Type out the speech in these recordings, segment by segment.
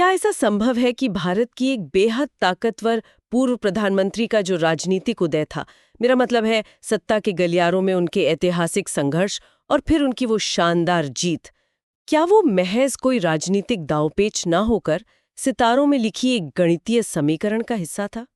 क्या ऐसा संभव है कि भारत की एक बेहद ताकतवर पूर्व प्रधानमंत्री का जो राजनीतिक उदय था, मेरा मतलब है सत्ता के गलियारों में उनके ऐतिहासिक संघर्ष और फिर उनकी वो शानदार जीत, क्या वो महज कोई राजनीतिक दांवपेच ना होकर सितारों में लिखी एक गणितीय समीकरण का हिस्सा था?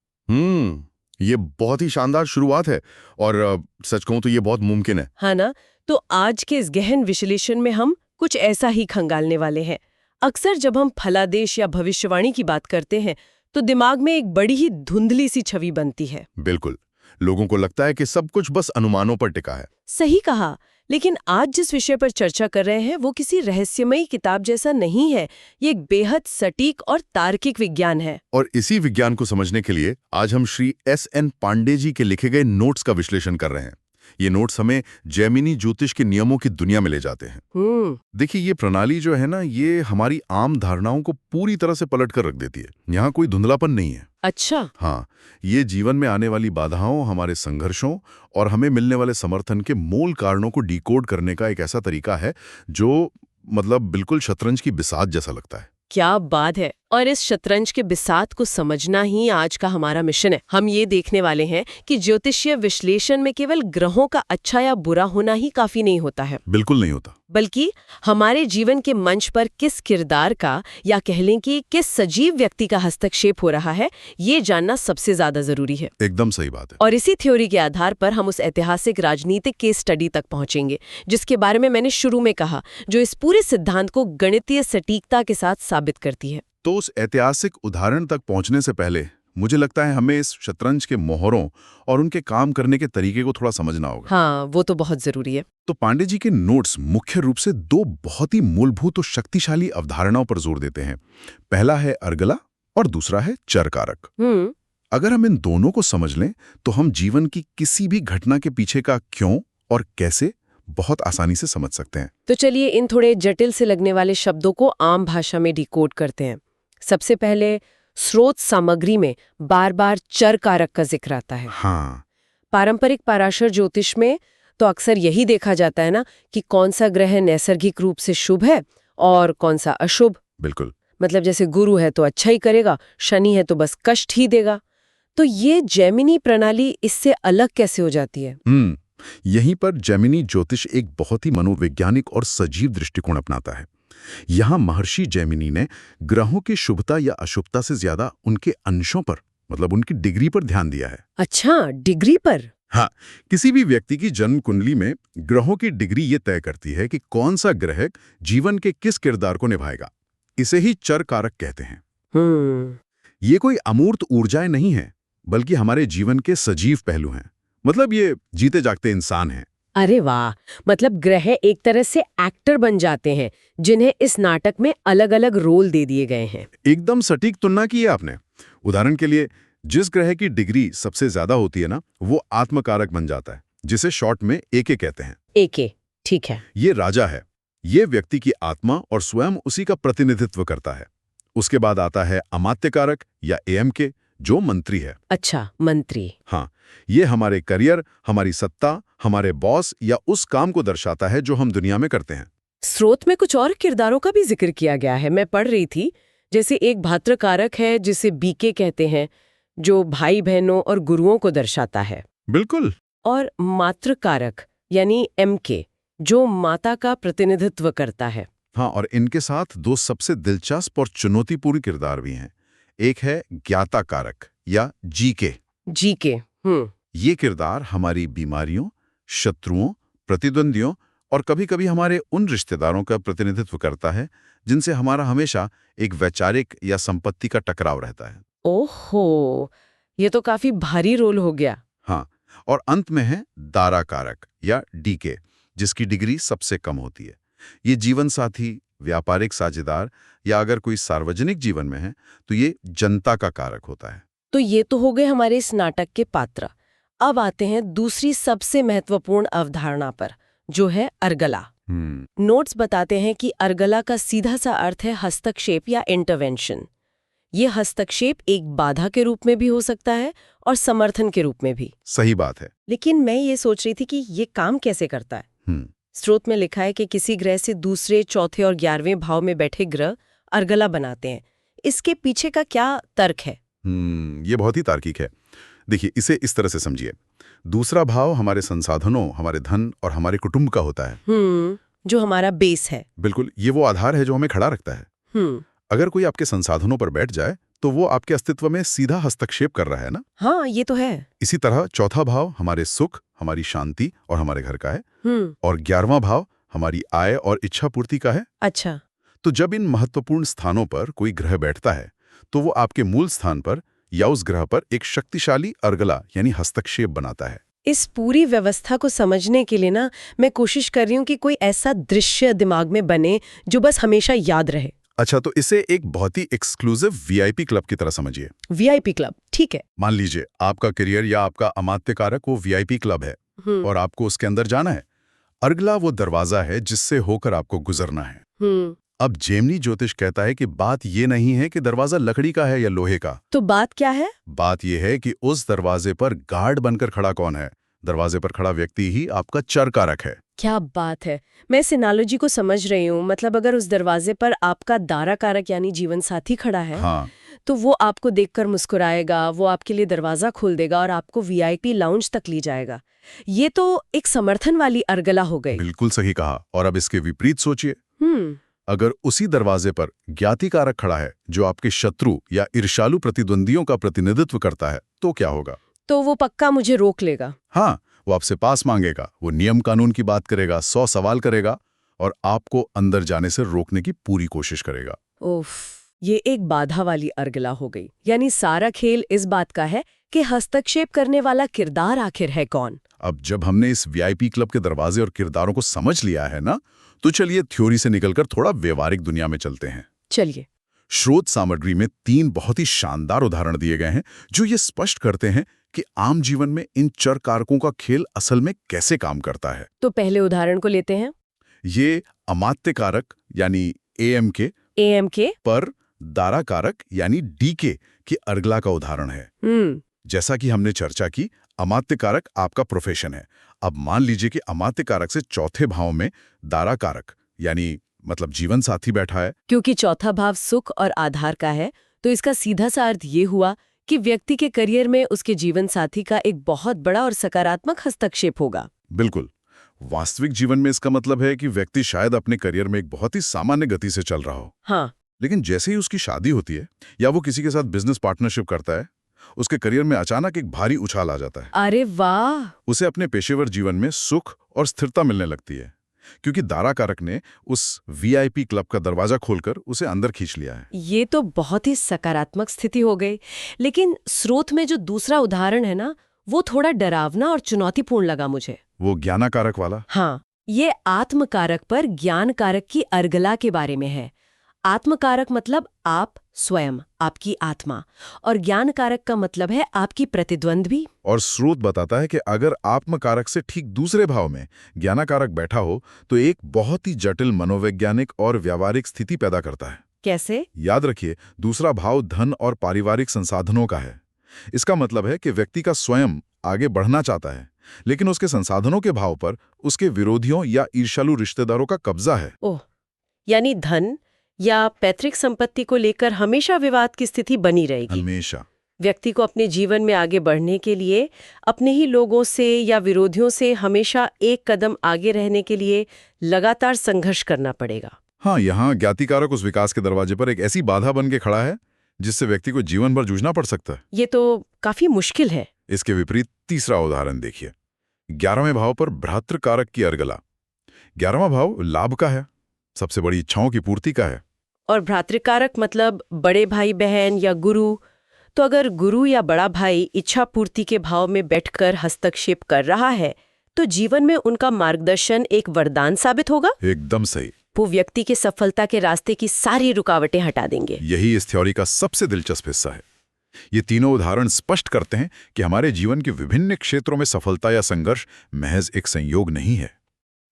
ये बहुत ही शानदार शुरुआत है और सच कहूं तो ये बहुत मुमकिन है। हाँ ना। तो आज के इस गहन विश्लेषण में हम कुछ ऐसा ही खंगालने वाले हैं। अक्सर जब हम फलादेश या भविष्यवाणी की बात करते हैं तो दिमाग में एक बड़ी ही धुंधली सी छवि बनती है। बिल्कुल, लोगों को लगता है कि सब कुछ बस अनुमानों पर टिका है। सही कहा। लेकिन आज जिस विषय पर चर्चा कर रहे हैं वो किसी रहस्यमयी किताब जैसा नहीं है। ये एक बेहद सटीक और तार्किक विज्ञान है। और इसी विज्ञान को समझने के लिए आज हम श्री S.N. पांडे जी के लिखे गए नोट्स का विश्लेषण कर रहे हैं। ये नोट्स हमें जैमिनी ज्योतिष के नियमों की दुनिया में ले जाते हैं। देखिए, ये प्रणाली जो है ना, ये हमारी आम धारणाओं को पूरी तरह से पलट कर रख देती है। यहाँ कोई धुंधलापन नहीं है। अच्छा। हाँ, ये जीवन में आने वाली बाधाओं, हमारे संघर्षों और हमें मिलने वाले समर्थन के मूल कारणों को डिकोड करने का एक ऐसा तरीका है जो बिल्कुल शतरंज की बिसात जैसा लगता है। क्या बात है। और इस शतरंज के बिसात को समझना ही आज का हमारा मिशन है। हम ये देखने वाले हैं कि ज्योतिषीय विश्लेषण में केवल ग्रहों का अच्छा या बुरा होना ही काफी नहीं होता है। बिल्कुल नहीं होता। बल्कि हमारे जीवन के मंच पर किस किरदार का या कह लें कि किस सजीव व्यक्ति का हस्तक्षेप हो रहा है, ये जानना सबसे ज्यादा जरूरी है। एकदम सही बात है। और इसी थ्योरी के आधार पर हम उस ऐतिहासिक राजनीतिक केस स्टडी तक पहुंचेंगे जिसके बारे में मैंने शुरू में कहा, जो इस पूरे सिद्धांत को गणितीय सटीकता के साथ साबित करती है। तो उस ऐतिहासिक उदाहरण तक पहुंचने से पहले मुझे लगता है हमें इस शतरंज के मोहरों और उनके काम करने के तरीके को थोड़ा समझना होगा। हाँ, वो तो बहुत जरूरी है। तो पांडे जी के नोट्स मुख्य रूप से दो बहुत ही मूलभूत और शक्तिशाली अवधारणाओं पर जोर देते हैं। पहला है अर्गला और दूसरा है चर कारक। अगर हम इन दोनों को समझ लें तो हम जीवन की किसी भी घटना के पीछे का क्यों और कैसे बहुत आसानी से समझ सकते हैं। तो चलिए इन थोड़े जटिल से लगने वाले शब्दों को आम भाषा में डिकोड करते हैं। सबसे पहले स्रोत सामग्री में बार बार चर कारक का जिक्र आता है। हाँ। पारंपरिक पराशर ज्योतिष में तो अक्सर यही देखा जाता है ना कि कौन सा ग्रह नैसर्गिक रूप से शुभ है और कौन सा अशुभ। बिल्कुल। मतलब जैसे गुरु है तो अच्छा ही करेगा, शनि है तो बस कष्ट ही देगा। तो ये जैमिनी प्रणाली इससे अलग कैसे हो जाती है? यहीं पर जैमिनी ज्योतिष एक बहुत ही मनोवैज्ञानिक और सजीव दृष्टिकोण अपनाता है। यहाँ महर्षि जैमिनी ने ग्रहों की शुभता या अशुभता से ज्यादा उनके अंशों पर, उनकी डिग्री पर ध्यान दिया है। अच्छा, डिग्री पर? हाँ, किसी भी व्यक्ति की जन्म कुंडली में ग्रहों की डिग्री ये तय करती है कि कौन सा ग्रह जीवन के किस किरदार को निभाएगा। इसे ही चर कारक कहते हैं। ये कोई अमूर्त ऊर्जाएं नहीं है, बल्कि हमारे जीवन के सजीव पहलू हैं। ये जीते जागते इंसान हैं। अरे वाह, मतलब ग्रह एक तरह से एक्टर बन जाते हैं जिन्हें इस नाटक में अलग अलग रोल दे दिए गए हैं। एकदम सटीक तुलना की है आपने। उदाहरण के लिए, जिस ग्रह की डिग्री सबसे ज्यादा होती है ना, वो आत्मकारक बन जाता है, जिसे शॉर्ट में एके कहते हैं। एके, ठीक है। ये राजा है। ये व्यक्ति की आत्मा और स्वयं उसी का प्रतिनिधित्व करता है। उसके बाद आता है अमात्य कारक या एएमके, जो मंत्री है। अच्छा, मंत्री। हाँ, ये हमारे करियर, हमारी सत्ता, हमारे बॉस या उस काम को दर्शाता है जो हम दुनिया में करते हैं। स्रोत में कुछ और किरदारों का भी जिक्र किया गया है, मैं पढ़ रही थी। जैसे एक भात्र कारक है जिसे बीके कहते हैं, जो भाई बहनों और गुरुओं को दर्शाता है। बिल्कुल। और मातृ कारक यानी एमके, जो माता का प्रतिनिधित्व करता है। हाँ, और इनके साथ दो सबसे दिलचस्प और चुनौतीपूर्ण किरदार भी हैं। एक है ज्ञाता कारक या जीके। जीके। ये किरदार हमारी बीमारियों, शत्रुओं, प्रतिद्वंदियों और कभी-कभी हमारे उन रिश्तेदारों का प्रतिनिधित्व करता है जिनसे हमारा हमेशा एक वैचारिक या संपत्ति का टकराव रहता है। ओहो, ये तो काफी भारी रोल हो गया। हाँ, और अंत में है दारा कारक या डीके, जिसकी डिग्री सबसे कम होती है। ये जीवन साथी, व्यापारिक साझेदार या अगर कोई सार्वजनिक जीवन में है तो ये जनता का कारक होता है। तो ये तो हो गए हमारे इस नाटक के पात्र। अब आते हैं दूसरी सबसे महत्वपूर्ण अवधारणा पर, जो है अर्गला। नोट्स बताते हैं कि अर्गला का सीधा सा अर्थ है हस्तक्षेप या इंटरवेंशन। ये हस्तक्षेप एक बाधा के रूप में भी हो सकता है और समर्थन के रूप में भी। सही बात है। लेकिन मैं ये सोच रही थी कि ये काम कैसे करता है। स्रोत में लिखा है कि किसी ग्रह से दूसरे, चौथे और 11वें भाव में बैठे ग्रह अर्गला बनाते हैं। इसके पीछे का क्या तर्क है? ये बहुत ही तार्किक है। देखिए, इसे इस तरह से समझिए। दूसरा भाव हमारे संसाधनों, हमारे धन और हमारे कुटुंब का होता है। जो हमारा बेस है। बिल्कुल, ये वो आधार है जो हमें खड़ा रखता है। अगर कोई आपके संसाधनों पर बैठ जाए तो वो आपके अस्तित्व में सीधा हस्तक्षेप कर रहा है ना। हाँ, ये तो है। इसी तरह चौथा भाव हमारे सुख, हमारी शांति और हमारे घर का है। और 11वां भाव हमारी आय और इच्छा पूर्ति का है। अच्छा। तो जब इन महत्वपूर्ण स्थानों पर कोई ग्रह बैठता है तो वो आपके मूल स्थान पर या उस ग्रह पर एक शक्तिशाली अर्गला यानी हस्तक्षेप बनाता है। इस पूरी व्यवस्था को समझने के लिए ना मैं कोशिश कर रही हूँ कि कोई ऐसा दृश्य दिमाग में बने जो बस हमेशा याद रहे। अच्छा, तो इसे एक बहुत ही एक्सक्लूसिव वीआईपी क्लब की तरह समझिए। वीआईपी क्लब, ठीक है। मान लीजिए आपका करियर या आपका अमात्य कारक वो वीआईपी क्लब है और आपको उसके अंदर जाना है। अर्गला वो दरवाजा है जिससे होकर आपको गुजरना है। अब जेमिनी ज्योतिष कहता है कि बात ये नहीं है कि दरवाजा लकड़ी का है या लोहे का। तो बात क्या है? बात ये है कि उस दरवाजे पर गार्ड बनकर खड़ा कौन है। दरवाजे पर खड़ा व्यक्ति ही आपका चर कारक है। क्या बात है, मैं इस एनालॉजी को समझ रही हूँ। मतलब अगर उस दरवाजे पर आपका दारा कारक यानी जीवन साथी खड़ा है, हाँ, तो वो आपको देखकर मुस्कुराएगा, वो आपके लिए दरवाजा खोल देगा और आपको वीआईपी लाउंज तक ले जाएगा। ये तो एक समर्थन वाली अर्गला हो गई। बिल्कुल सही कहा। और अब इसके विपरीत सोचिए। अगर उसी दरवाजे पर ज्ञाति कारक खड़ा है जो आपके शत्रु या ईर्ष्यालु प्रतिद्वंदियों का प्रतिनिधित्व करता है, तो क्या होगा? तो वो पक्का मुझे रोक लेगा। हाँ, वो आपसे पास मांगेगा, वो नियम कानून की बात करेगा, 100 सवाल करेगा और आपको अंदर जाने से रोकने की पूरी कोशिश करेगा। उफ, ये एक बाधा वाली अर्गला हो गई। यानी सारा खेल इस बात का है कि हस्तक्षेप करने वाला किरदार आखिर है कौन। अब जब हमने इस वीआईपी क्लब के दरवाजे और किरदारों को समझ लिया है ना, तो चलिए थ्योरी से निकलकर थोड़ा व्यवहारिक दुनिया में चलते हैं। चलिए। स्रोत सामग्री में 3 बहुत ही शानदार उदाहरण दिए गए हैं जो ये स्पष्ट करते हैं कि आम जीवन में इन चर कारकों का खेल असल में कैसे काम करता है। तो पहले उदाहरण को लेते हैं। ये अमात्य कारक यानी एएमके पर दारा कारक यानी डीके की अर्गला का उदाहरण है। जैसा कि हमने चर्चा की, अमात्य कारक आपका प्रोफेशन है। अब मान लीजिए कि अमात्य कारक से चौथे भाव में दारा कारक यानी मतलब जीवन साथी बैठा है। क्योंकि चौथा भाव सुख और आधार का है, तो इसका सीधा सा अर्थ ये हुआ कि व्यक्ति के करियर में उसके जीवन साथी का एक बहुत बड़ा और सकारात्मक हस्तक्षेप होगा। बिल्कुल। वास्तविक जीवन में इसका मतलब है कि व्यक्ति शायद अपने करियर में एक बहुत ही सामान्य गति से चल रहा हो। हाँ। लेकिन जैसे ही उसकी शादी होती है या वो किसी के साथ बिजनेस पार्टनरशिप करता है, उसके करियर में अचानक एक भारी उछाल आ जाता है। अरे वाह! उसे अपने पेशेवर जीवन में सुख और स्थिरता मिलने लगती है, क्योंकि दारा कारक ने उस वीआईपी क्लब का दरवाजा खोलकर उसे अंदर खींच लिया है। ये तो बहुत ही सकारात्मक स्थिति हो गई। लेकिन स्रोत में जो दूसरा उदाहरण है ना, वो थोड़ा डरावना और चुनौतीपूर्ण लगा मुझे। वो ज्ञानाकारक वाला? हाँ, ये आत्मकारक पर ज्ञान कारक की अर्गला के बारे में है। आत्मकारक मतलब आप स्वयं, आपकी आत्मा, और ज्ञान कारक का मतलब है आपकी प्रतिद्वंद्वी। और स्रोत बताता है कि अगर आत्मकारक से ठीक दूसरे भाव में ज्ञानाकारक बैठा हो तो एक बहुत ही जटिल मनोवैज्ञानिक और व्यावहारिक स्थिति पैदा करता है। कैसे? याद रखिए, दूसरा भाव धन और पारिवारिक संसाधनों का है। इसका मतलब है कि व्यक्ति का स्वयं आगे बढ़ना चाहता है, लेकिन उसके संसाधनों के भाव पर उसके विरोधियों या ईर्ष्यालु रिश्तेदारों का कब्जा है। ओह, यानी धन या पैतृक संपत्ति को लेकर हमेशा विवाद की स्थिति बनी रहेगी। हमेशा। व्यक्ति को अपने जीवन में आगे बढ़ने के लिए अपने ही लोगों से या विरोधियों से हमेशा एक कदम आगे रहने के लिए लगातार संघर्ष करना पड़ेगा। हाँ, यहाँ ज्ञातिकारक उस विकास के दरवाजे पर एक ऐसी बाधा बन के खड़ा है जिससे व्यक्ति को जीवन भर जूझना पड़ सकता है। ये तो काफी मुश्किल है। इसके विपरीत तीसरा उदाहरण देखिए। 11वें भाव पर भ्रातृकारक की अर्गला। 11वां भाव लाभ का है, सबसे बड़ी इच्छाओं की पूर्ति का है। और भ्रातृकारक मतलब बड़े भाई बहन या गुरु। तो अगर गुरु या बड़ा भाई इच्छा पूर्ति के भाव में बैठकर हस्तक्षेप कर रहा है, तो जीवन में उनका मार्गदर्शन एक वरदान साबित होगा। एकदम सही। वो व्यक्ति के सफलता के रास्ते की सारी रुकावटें हटा देंगे। यही इस थ्योरी का सबसे दिलचस्प हिस्सा है। ये तीनों उदाहरण स्पष्ट करते हैं कि हमारे जीवन के विभिन्न क्षेत्रों में सफलता या संघर्ष महज एक संयोग नहीं है,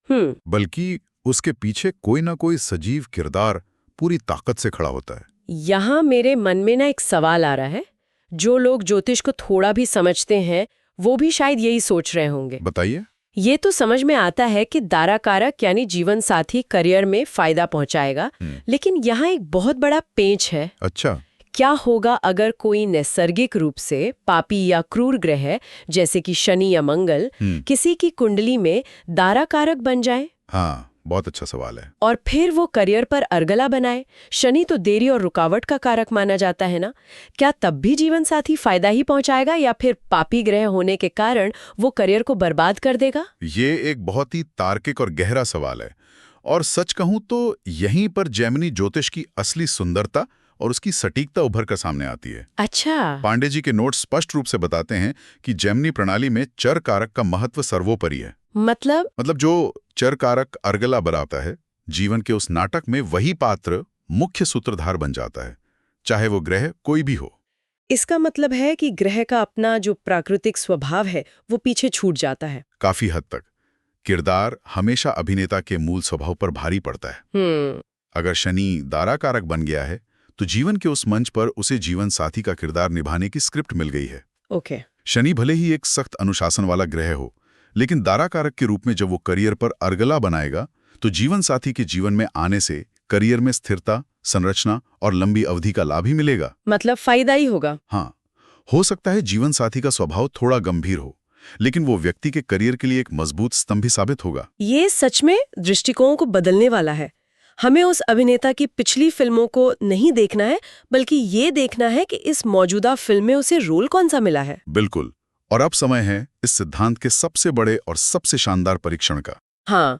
बल्कि उसके पीछे कोई ना कोई सजीव किरदार पूरी ताकत से खड़ा होता है। यहाँ मेरे मन में ना एक सवाल आ रहा है। जो लोग ज्योतिष को थोड़ा भी समझते हैं वो भी शायद यही सोच रहे होंगे। बताइए। ये तो समझ में आता है कि दारा कारक यानी जीवन साथी करियर में फायदा पहुंचाएगा, लेकिन यहाँ एक बहुत बड़ा पेंच है। अच्छा। क्या होगा अगर कोई नैसर्गिक रूप से पापी या क्रूर ग्रह जैसे कि शनि या मंगल किसी की कुंडली में दारा कारक बन जाए? हाँ, बहुत अच्छा सवाल है। और फिर वो करियर पर अर्गला बनाए। शनि तो देरी और रुकावट का कारक माना जाता है ना। क्या तब भी जीवन साथी फायदा ही पहुंचाएगा या फिर पापी ग्रह होने के कारण वो करियर को बर्बाद कर देगा? ये एक बहुत ही तार्किक और गहरा सवाल है, और सच कहूं तो यहीं पर जैमिनी ज्योतिष की असली सुंदरता और उसकी सटीकता उभर कर सामने आती है। अच्छा। पांडे जी के नोट स्पष्ट रूप से बताते हैं कि जैमिनी प्रणाली में चर कारक का महत्व सर्वोपरि है। मतलब जो चर कारक अर्गला बनाता है, जीवन के उस नाटक में वही पात्र मुख्य सूत्रधार बन जाता है, चाहे वो ग्रह कोई भी हो। इसका मतलब है कि ग्रह का अपना जो प्राकृतिक स्वभाव है वो पीछे छूट जाता है। काफी हद तक किरदार हमेशा अभिनेता के मूल स्वभाव पर भारी पड़ता है। अगर शनि दारा कारक बन गया है तो जीवन के उस मंच पर उसे जीवन साथी का किरदार निभाने की स्क्रिप्ट मिल गई है। ओके। शनि भले ही एक सख्त अनुशासन वाला ग्रह हो, लेकिन दारा कारक के रूप में जब वो करियर पर अर्गला बनाएगा तो जीवन साथी के जीवन में आने से करियर में स्थिरता, संरचना और लंबी अवधि का लाभ ही मिलेगा। मतलब फायदा ही होगा। हाँ, हो सकता है जीवन साथी का स्वभाव थोड़ा गंभीर हो, लेकिन वो व्यक्ति के करियर के लिए एक मजबूत स्तंभ भी साबित होगा। ये सच में दृष्टिकोण को बदलने वाला है। हमें उस अभिनेता की पिछली फिल्मों को नहीं देखना है, बल्कि ये देखना है कि इस मौजूदा फिल्म में उसे रोल कौन सा मिला है। बिल्कुल। और अब समय है इस सिद्धांत के सबसे बड़े और सबसे शानदार परीक्षण का। हाँ,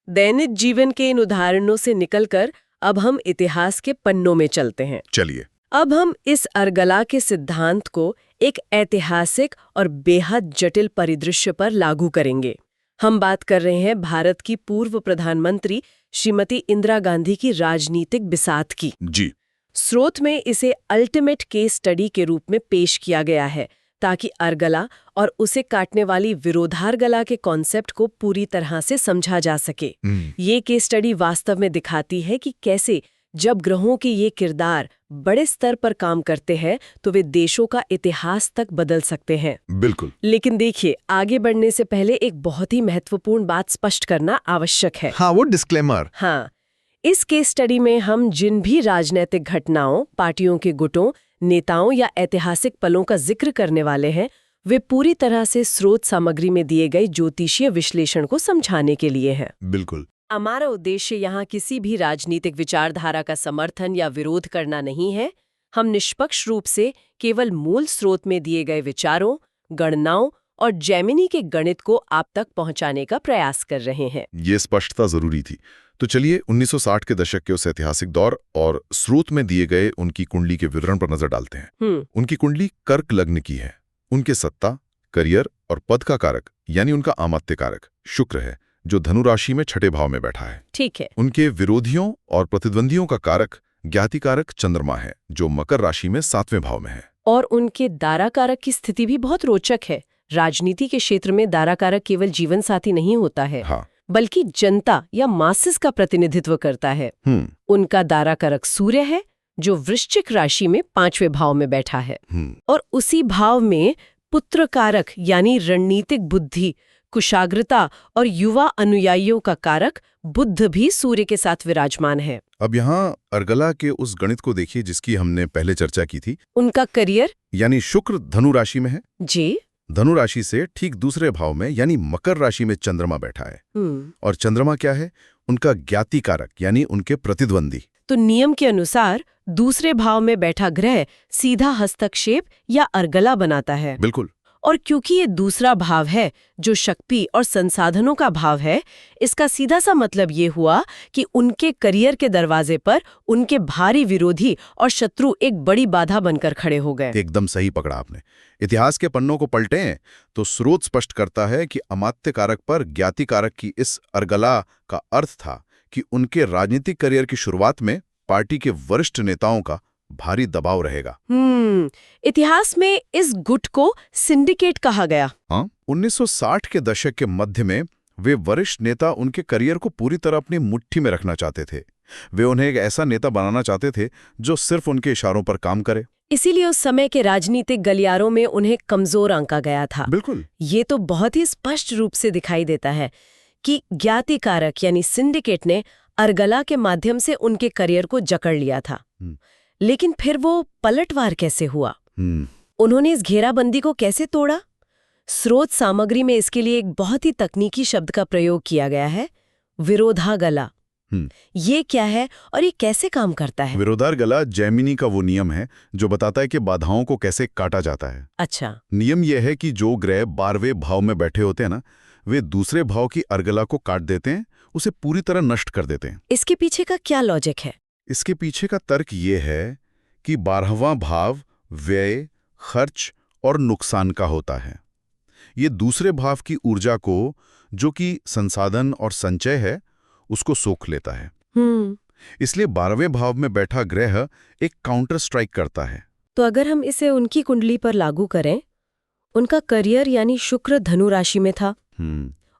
दैनिक जीवन के इन उदाहरणों से निकलकर अब हम इतिहास के पन्नों में चलते हैं। चलिए। अब हम इस अर्गला के सिद्धांत को एक ऐतिहासिक और बेहद जटिल परिदृश्य पर लागू करेंगे। हम बात कर रहे हैं भारत की पूर्व प्रधानमंत्री श्रीमती इंदिरा गांधी की राजनीतिक बिसात की। जी। स्रोत में इसे अल्टीमेट केस स्टडी के रूप में पेश किया गया है, ताकि अर्गला और उसे काटने वाली विरोधार्गला के कॉन्सेप्ट को पूरी तरह से समझा जा सके। ये केस स्टडी वास्तव में दिखाती है कि कैसे जब ग्रहों के ये किरदार बड़े स्तर पर काम करते हैं तो वे देशों का इतिहास तक बदल सकते हैं। बिल्कुल। लेकिन देखिए, आगे बढ़ने से पहले एक बहुत ही महत्वपूर्ण बात स्पष्ट करना आवश्यक है। हाँ, वो डिस्क्लेमर। हाँ, इस केस स्टडी में हम जिन भी राजनीतिक घटनाओं, पार्टियों के गुटों, नेताओं या ऐतिहासिक पलों का जिक्र करने वाले हैं, वे पूरी तरह से स्रोत सामग्री में दिए गए ज्योतिषीय विश्लेषण को समझाने के लिए हैं। बिल्कुल। हमारा उद्देश्य यहाँ किसी भी राजनीतिक विचारधारा का समर्थन या विरोध करना नहीं है। हम निष्पक्ष रूप से केवल मूल स्रोत में दिए गए विचारों, गणनाओं और जैमिनी के गणित को आप तक पहुंचाने का प्रयास कर रहे हैं। ये स्पष्टता जरूरी थी। तो चलिए 1960 के दशक के उस ऐतिहासिक दौर और स्रोत में दिए गए उनकी कुंडली के विवरण पर नजर डालते हैं। उनकी कुंडली कर्क लग्न की है। उनके सत्ता, करियर और पद का कारक यानी उनका आमात्य कारक शुक्र है, जो धनु राशि में छठे भाव में बैठा है। ठीक है। उनके विरोधियों और प्रतिद्वंदियों का कारक ज्ञाति कारक चंद्रमा है, जो मकर राशि में 7वें भाव में है। और उनके दारा कारक की स्थिति भी बहुत रोचक है। राजनीति के क्षेत्र में दारा कारक केवल जीवन साथी नहीं होता है, हाँ, बल्कि जनता या मासिस का प्रतिनिधित्व करता है। उनका दारा कारक सूर्य है, जो वृश्चिक राशि में 5वें भाव में बैठा है। और उसी भाव में पुत्र कारक यानी रणनीतिक बुद्धि, कुशाग्रता और युवा अनुयायियों का कारक बुध भी सूर्य के साथ विराजमान है। अब यहाँ अर्गला के उस गणित को देखिए जिसकी हमने पहले चर्चा की थी। उनका करियर यानी शुक्र धनु राशि में है। जी। धनु राशि से ठीक दूसरे भाव में यानी मकर राशि में चंद्रमा बैठा है। और चंद्रमा क्या है? उनका ज्ञाति कारक यानी उनके प्रतिद्वंदी। तो नियम के अनुसार दूसरे भाव में बैठा ग्रह सीधा हस्तक्षेप या अर्गला बनाता है। बिल्कुल। और क्योंकि ये दूसरा भाव है जो शक्ति और संसाधनों का भाव है, इसका सीधा सा मतलब ये हुआ कि उनके करियर के दरवाजे पर उनके भारी विरोधी और शत्रु एक बड़ी बाधा बनकर खड़े हो गए। एकदम सही पकड़ा आपने। इतिहास के पन्नों को पलटें तो स्रोत स्पष्ट करता है कि अमात्य कारक पर ज्ञाति कारक की इस अर्गला का अर्थ था कि उनके राजनीतिक करियर की शुरुआत में पार्टी के वरिष्ठ नेताओं का भारी दबाव रहेगा। इतिहास में इस गुट को सिंडिकेट कहा गया। हाँ, 1960 के दशक के मध्य में वे वरिष्ठ नेता उनके करियर को पूरी तरह अपनी मुट्ठी में रखना चाहते थे। वे उन्हें एक ऐसा नेता बनाना चाहते थे जो सिर्फ उनके इशारों पर काम करे। इसीलिए उस समय के राजनीतिक गलियारों में उन्हें कमजोर आंका गया था। बिल्कुल। ये तो बहुत ही स्पष्ट रूप से दिखाई देता है कि ज्ञातिकारक यानी सिंडिकेट ने अर्गला के माध्यम से उनके करियर को जकड़ लिया था। लेकिन फिर वो पलटवार कैसे हुआ? उन्होंने इस घेराबंदी को कैसे तोड़ा? स्रोत सामग्री में इसके लिए एक बहुत ही तकनीकी शब्द का प्रयोग किया गया है, विरोधागला। ये क्या है और ये कैसे काम करता है? विरोधागला जैमिनी का वो नियम है जो बताता है कि बाधाओं को कैसे काटा जाता है। अच्छा। नियम यह है कि जो ग्रह 12वें भाव में बैठे होते हैं ना, वे दूसरे भाव की अर्गला को काट देते हैं, उसे पूरी तरह नष्ट कर देते हैं। इसके पीछे का क्या लॉजिक है? इसके पीछे का तर्क ये है कि 12वां भाव व्यय, खर्च और नुकसान का होता है। ये दूसरे भाव की ऊर्जा को, जो कि संसाधन और संचय है, उसको सोख लेता है। इसलिए 12वें भाव में बैठा ग्रह एक काउंटर स्ट्राइक करता है। तो अगर हम इसे उनकी कुंडली पर लागू करें, उनका करियर यानी शुक्र धनु राशि में था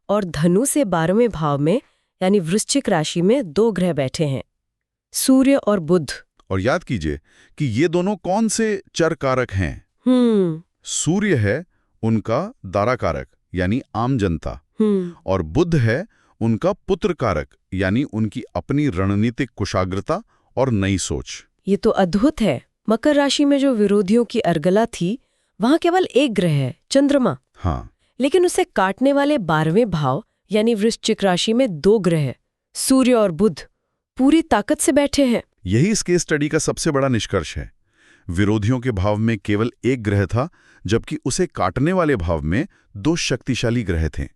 और धनु से 12वें भाव में यानी वृश्चिक राशि में 2 ग्रह बैठे हैं, सूर्य और बुध। और याद कीजिए कि ये दोनों कौन से चर कारक हैं? सूर्य है उनका दारा कारक यानी आम जनता, और बुध है उनका पुत्र कारक यानी उनकी अपनी रणनीतिक कुशाग्रता और नई सोच। ये तो अद्भुत है। मकर राशि में जो विरोधियों की अर्गला थी, वहां केवल एक ग्रह है, चंद्रमा। हाँ, लेकिन उसे काटने वाले 12वें भाव यानी वृश्चिक राशि में 2 ग्रह, सूर्य और बुध, पूरी ताकत से बैठे हैं। यही इस केस स्टडी का सबसे बड़ा निष्कर्ष है। विरोधियों के भाव में केवल एक ग्रह था, जबकि उसे काटने वाले भाव में 2 शक्तिशाली ग्रह थे।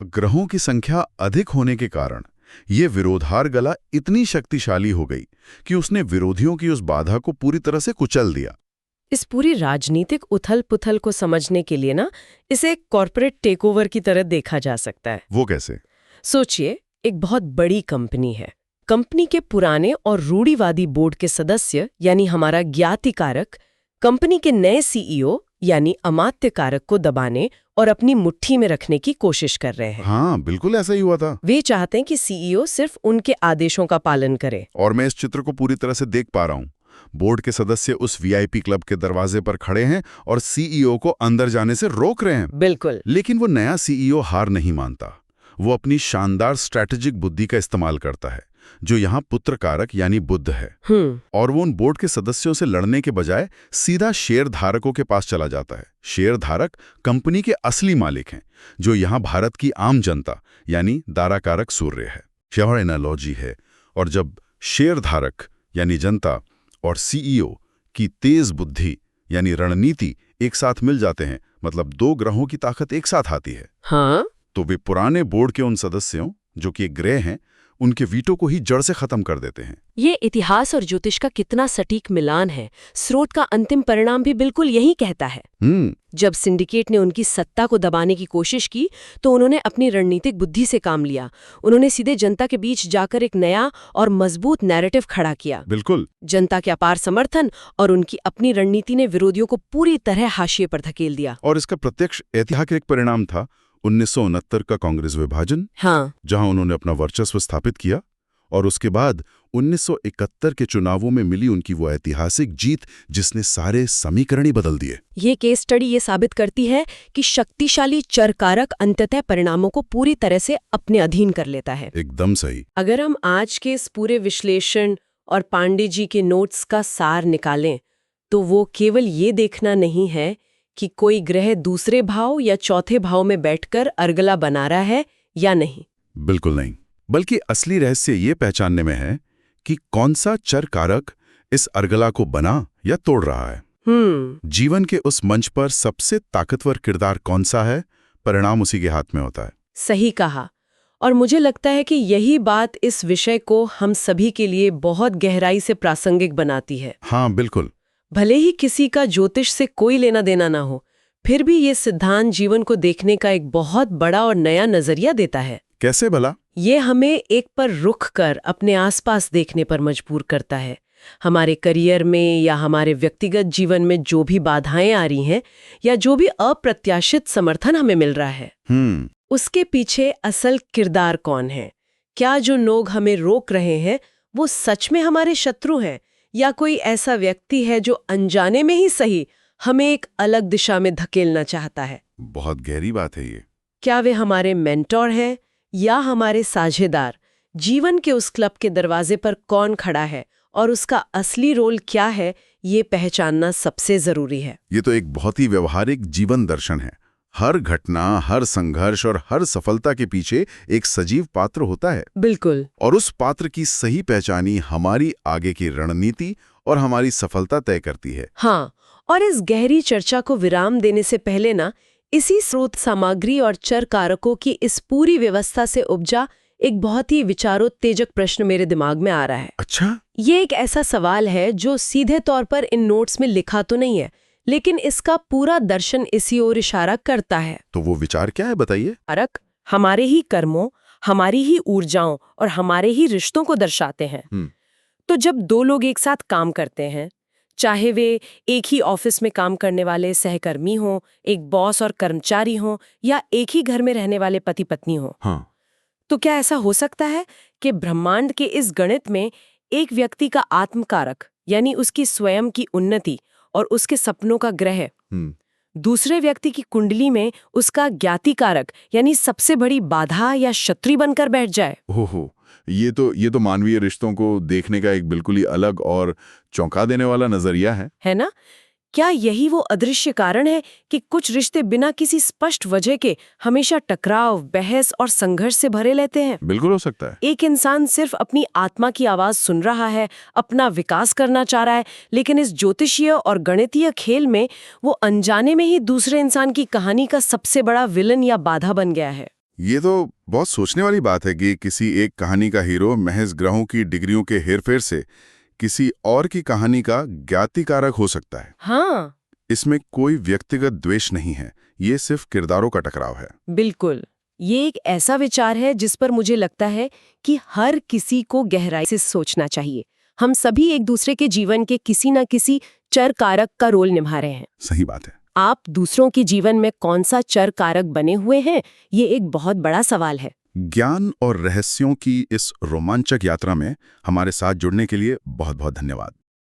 ग्रहों की संख्या अधिक होने के कारण ये विरोधार्गला इतनी शक्तिशाली हो गई कि उसने विरोधियों की उस बाधा को पूरी तरह से कुचल दिया। इस पूरी राजनीतिक उथल-पुथल को समझने के लिए ना, इसे एक कॉर्पोरेट टेकओवर की तरह देखा जा सकता है। वो कैसे? सोचिए, एक बहुत बड़ी कंपनी है। कंपनी के पुराने और रूढ़िवादी बोर्ड के सदस्य यानी हमारा ज्ञातिकारक कंपनी के नए सीईओ यानी अमात्य कारक को दबाने और अपनी मुट्ठी में रखने की कोशिश कर रहे हैं। हाँ, बिल्कुल ऐसा ही हुआ था। वे चाहते हैं कि सीईओ सिर्फ उनके आदेशों का पालन करे। और मैं इस चित्र को पूरी तरह से देख पा रहा हूँ। बोर्ड के सदस्य उस वीआईपी क्लब के दरवाजे पर खड़े हैं और सीईओ को अंदर जाने से रोक रहे हैं। बिल्कुल। लेकिन वो नया सीईओ हार नहीं मानता। वो अपनी शानदार स्ट्रैटेजिक बुद्धि का इस्तेमाल करता है, जो यहाँ पुत्र कारक यानी बुध है। और वो उन बोर्ड के सदस्यों से लड़ने के बजाय सीधा शेयर धारकों के पास चला जाता है। शेयर धारक कंपनी के असली मालिक हैं, जो यहाँ भारत की आम जनता यानी दारा कारक सूर्य है। यह एनालॉजी है। और जब शेयर धारक यानी जनता और सीईओ की तेज बुद्धि यानी रणनीति एक साथ मिल जाते हैं, मतलब 2 ग्रहों की ताकत एक साथ आती है, हाँ? तो वे पुराने बोर्ड के उन सदस्यों, जो कि एक ग्रह हैं, उनके वीटो को ही जड़ से खत्म कर देते हैं। ये इतिहास और ज्योतिष का कितना सटीक मिलान है। स्रोत का अंतिम परिणाम भी बिल्कुल यही कहता है। जब सिंडिकेट ने उनकी सत्ता को दबाने की कोशिश की, तो उन्होंने अपनी रणनीतिक बुद्धि से काम लिया। उन्होंने सीधे जनता के बीच जाकर एक नया और मजबूत नैरेटिव खड़ा किया। बिल्कुल। जनता के अपार समर्थन और उनकी अपनी रणनीति ने विरोधियों को पूरी तरह हाशिए पर धकेल दिया। और इसका प्रत्यक्ष ऐतिहासिक परिणाम था 1969 का कांग्रेस विभाजन। हाँ। जहां उन्होंने अपना वर्चस्व स्थापित किया, और उसके बाद 1971 के चुनावों में मिली उनकी वो ऐतिहासिक जीत, जिसने सारे समीकरण ही बदल दिए। ये केस स्टडी ये साबित करती है कि शक्तिशाली चरकारक अंततः परिणामों को पूरी तरह से अपने अधीन कर लेता है। एकदम सही। अगर हम आज के इस पूरे विश्लेषण और पांडे जी के नोट्स का सार निकालें, तो वो केवल ये देखना नहीं है कि कोई ग्रह दूसरे भाव या चौथे भाव में बैठकर अर्गला बना रहा है या नहीं। बिल्कुल नहीं, बल्कि असली रहस्य ये पहचानने में है कि कौन सा चर कारक इस अर्गला को बना या तोड़ रहा है। जीवन के उस मंच पर सबसे ताकतवर किरदार कौन सा है, परिणाम उसी के हाथ में होता है। सही कहा। और मुझे लगता है कि यही बात इस विषय को हम सभी के लिए बहुत गहराई से प्रासंगिक बनाती है। हाँ, बिल्कुल। भले ही किसी का ज्योतिष से कोई लेना देना ना हो, फिर भी ये सिद्धांत जीवन को देखने का एक बहुत बड़ा और नया नजरिया देता है। कैसे भला? ये हमें एक पर रुक कर अपने आसपास देखने पर मजबूर करता है। हमारे करियर में या हमारे व्यक्तिगत जीवन में जो भी बाधाएं आ रही हैं या जो भी अप्रत्याशित समर्थन हमें मिल रहा है, उसके पीछे असल किरदार कौन है? क्या जो लोग हमें रोक रहे हैं वो सच में हमारे शत्रु हैं या कोई ऐसा व्यक्ति है जो अनजाने में ही सही हमें एक अलग दिशा में धकेलना चाहता है? बहुत गहरी बात है ये। क्या वे हमारे मेंटोर हैं या हमारे साझेदार? जीवन के उस क्लब के दरवाजे पर कौन खड़ा है और उसका असली रोल क्या है, ये पहचानना सबसे जरूरी है। ये तो एक बहुत ही व्यवहारिक जीवन दर्शन है। हर घटना, हर संघर्ष और हर सफलता के पीछे एक सजीव पात्र होता है। बिल्कुल। और उस पात्र की सही पहचानी हमारी आगे की रणनीति और हमारी सफलता तय करती है। हाँ, और इस गहरी चर्चा को विराम देने से पहले ना, इसी स्रोत सामग्री और चर कारकों की इस पूरी व्यवस्था से उपजा एक बहुत ही विचारोत्तेजक प्रश्न मेरे दिमाग में आ रहा है। अच्छा? ये एक ऐसा सवाल है जो सीधे तौर पर इन नोट्स में लिखा तो नहीं है, लेकिन इसका पूरा दर्शन इसी ओर इशारा करता है। तो वो विचार क्या है, बताइए। कारक हमारे ही कर्मों, हमारी ही ऊर्जाओं और हमारे ही रिश्तों को दर्शाते हैं। तो जब दो लोग एक साथ काम करते हैं, चाहे वे एक ही ऑफिस में काम करने वाले सहकर्मी हों, एक बॉस और कर्मचारी हों, या एक ही घर में रहने वाले पति पत्नी हों, हाँ। तो क्या ऐसा हो सकता है कि ब्रह्मांड के इस गणित में एक व्यक्ति का आत्मकारक यानी उसकी स्वयं की उन्नति और उसके सपनों का ग्रह दूसरे व्यक्ति की कुंडली में उसका ज्ञाति कारक यानी सबसे बड़ी बाधा या शत्रु बनकर बैठ जाए? ओहो, ये तो मानवीय रिश्तों को देखने का एक बिल्कुल ही अलग और चौंका देने वाला नजरिया है ना? क्या यही वो अदृश्य कारण है कि कुछ रिश्ते बिना किसी स्पष्ट वजह के हमेशा टकराव, बहस और संघर्ष से भरे लेते हैं? बिल्कुल हो सकता है। एक इंसान सिर्फ अपनी आत्मा की आवाज सुन रहा है, अपना विकास करना चाह रहा है, लेकिन इस ज्योतिषीय और गणितीय खेल में वो अनजाने में ही दूसरे इंसान की कहानी का सबसे बड़ा विलन या बाधा बन गया है। ये तो बहुत सोचने वाली बात है कि किसी एक कहानी का हीरो महज ग्रहों की डिग्रियों के हेरफेर से किसी और की कहानी का ज्ञाति कारक हो सकता है। हाँ, इसमें कोई व्यक्तिगत द्वेष नहीं है, ये सिर्फ किरदारों का टकराव है। बिल्कुल। ये एक ऐसा विचार है जिस पर मुझे लगता है कि हर किसी को गहराई से सोचना चाहिए। हम सभी एक दूसरे के जीवन के किसी न किसी चर कारक का रोल निभा रहे हैं। सही बात है। आप दूसरों के जीवन में कौन सा चर कारक बने हुए हैं, ये एक बहुत बड़ा सवाल है। ज्ञान और रहस्यों की इस रोमांचक यात्रा में हमारे साथ जुड़ने के लिए बहुत बहुत धन्यवाद।